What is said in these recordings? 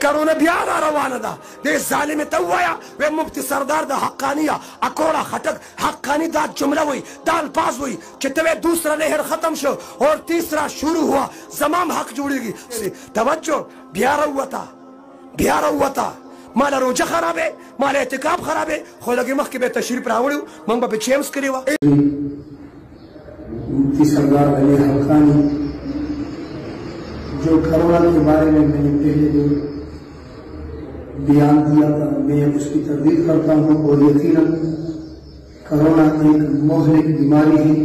کرونا بیا را روانه ده دې ظالمې ته ووایه وی مفتی سردار د حقانیه اکوڑا خټک حقانی دا جمله وی دا الفاظ وی چې ته دوسرا لہر ختم شو اور تیسرا شروع ہوا زمام حق جوړیږي توجه بیا راووته مال روجه خرابه مال اعتکاف خرابه خو لږ مخکې به تشریف راوړو موږ به پکې چیمس کړي وه مفتی سردار علی حقانی جو کرونا کے بارے میں نے پہلے جو بیان دیا تھا میں اس کی تردید کرتا ہوں اور یقیناً کرونا ایک مہلک بیماری ہے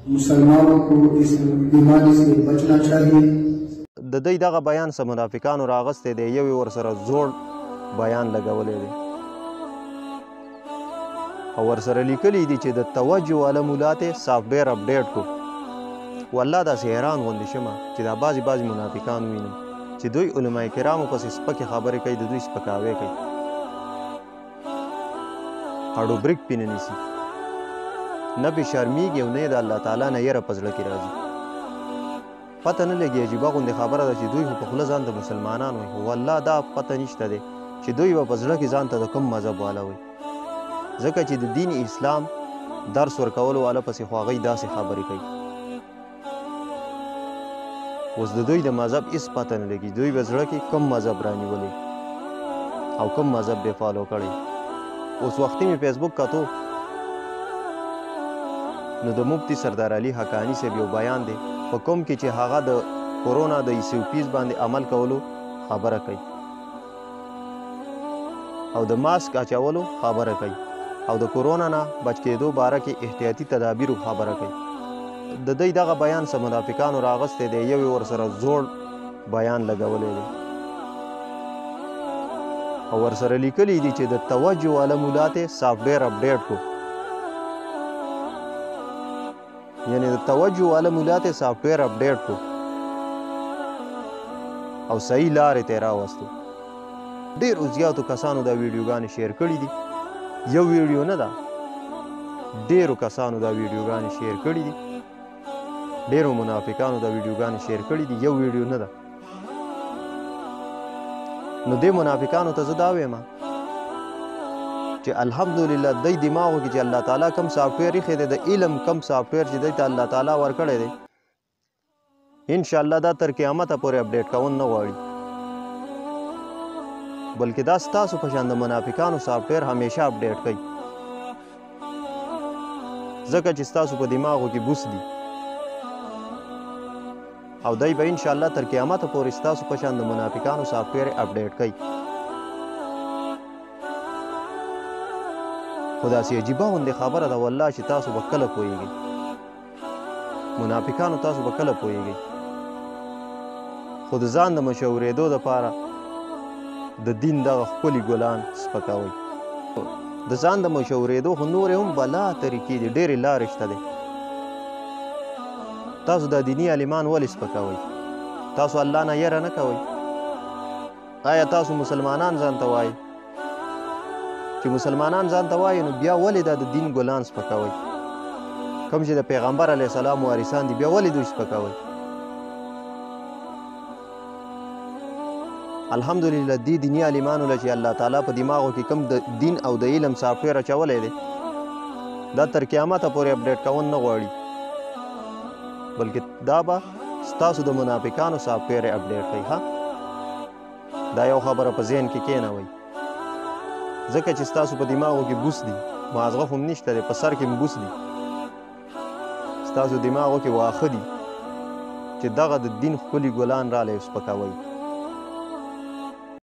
مسلمانوں کو اس بیماری سے بچنا چاہیے د دوی دغه بیان څه منافقانو راغستی دی یو یې ورسره زوړ بیان لګولی دی او ورسره لیکلی دي چې د توجه والا مولات یې سافټویر اپډیټ کو والله داسې حیران غوندې شمه چې دا بعضې منافقان وینم چې دوی علما کرامو پسې سپکې خبرې کوي د دوی سپکاوی کوي هډو بریک پې نه نیسي نه پې شرمیږي او نه یې د الله تعالی نه یره په زړه کې راځي پته نه لګي عجیبه غوندې خبره ده چې دوی خو په خوله ځان ته مسلمانان وایي خو والله دا پته نشته دی چې دوی به په زړه کې ځان ته د کوم مذهب والا وایي ځکه چې د دین اسلام درس ورکولو والا پسې خو هغوی داسې خبرې کوي اوس د دوی د مذهب هېڅ پته نه لګي دوی به زړه کې کوم مذهب رانیولی او کوم مذهب به فالو کړی اوس وختي مې فیسبوک کتو نو د مفتی سردار علي حقاني صاحب یو بیان دی په کوم کې چې هغه د کورونا د SOPs باندې عمل کولو خبره کوي او د ماسک اچولو خبره کوي او د کورونا نه بچ کېدو باره کې احتیاطي تدابیرو خبره کوي د دوی دغه بیان څه منافقانو راغستی دی یو یې ورسره زوړ بیان لګولی دی او ورسره لیکلی دي چې د توجه والا مولات یې سافټویر اپډیټ کو یعنی د توجه والا مولات یې سافټویر اپډیټ کو او صحیح لارې ته یې راوستو ډېرو زیاتو کسانو دا ویډیوګانې شیر کړي دي یو ویډیو نه ده ډېرو کسانو دا ویډیوګانې شیر کړي دي ډېرو منافقانو دا ویډیوګانې شیر کړي دي یو ویډیو نه ده نو دې منافقانو ته زه دا وایم چې الحمدلله دوی دماغو کې چې الله تعالی کم سافټویر ایښی دی د علم کم سافټویر چې دوی ته الله تعالی ورکړی دی انشاءالله دا تر قیامته پورې اپډیټ کول نه غواړي بلکې دا ستاسو په شان د منافقانو سافټویر همیشه اپډیټ کوي ځکه چې ستاسو په دماغو کې بوس دي او دوی به انشاءالله تر قیامته پورې ستاسو په شان د منافقانو سافټویر اپډیټ کوي خو داسې عجیبه غوندې خبره ده والله چې تاسو به کله پوهیږئ منافقانو تاسو به کله پوهیږئ خو د ځان د مشهورېدو دپاره د دین دغه ښکلي ګلان سپکوئ د ځان د مشهورېدو خو نورې هم بلا طریقې دي ډېرې لارې شته دی تاسو دا دیني عالمان ولې سپکوئ تاسو الله نه یره نه کوئ آیا تاسو مسلمانان ځان ته وایئ چې مسلمانان ځان ته وایي نو بیا ولې دا د دین ګلان سپکوئ کوم چې د پیغمبر علیه السلام وارثان دي بیا ولې دوی سپکوئ الحمدلله دې دیني عالمانو له چې الله تعالی په دماغو کې کوم د دین او د علم سافټویر اچولی دی دا تر قیامته پورې اپډیټ کول نه غواړي بلکې دا به ستاسو د منافقانو سافټویر یې اپډیټ کوي ها دا یو خبره په ذهن کې کېنوئ ځکه چې ستاسو په دماغو کې بوس دي مازغه هم نشته دی په سر کې هم بوس دي ستاسو دماغو کې واښه دي چې دغه د دین ښکلي ګلان رالی سپکوئ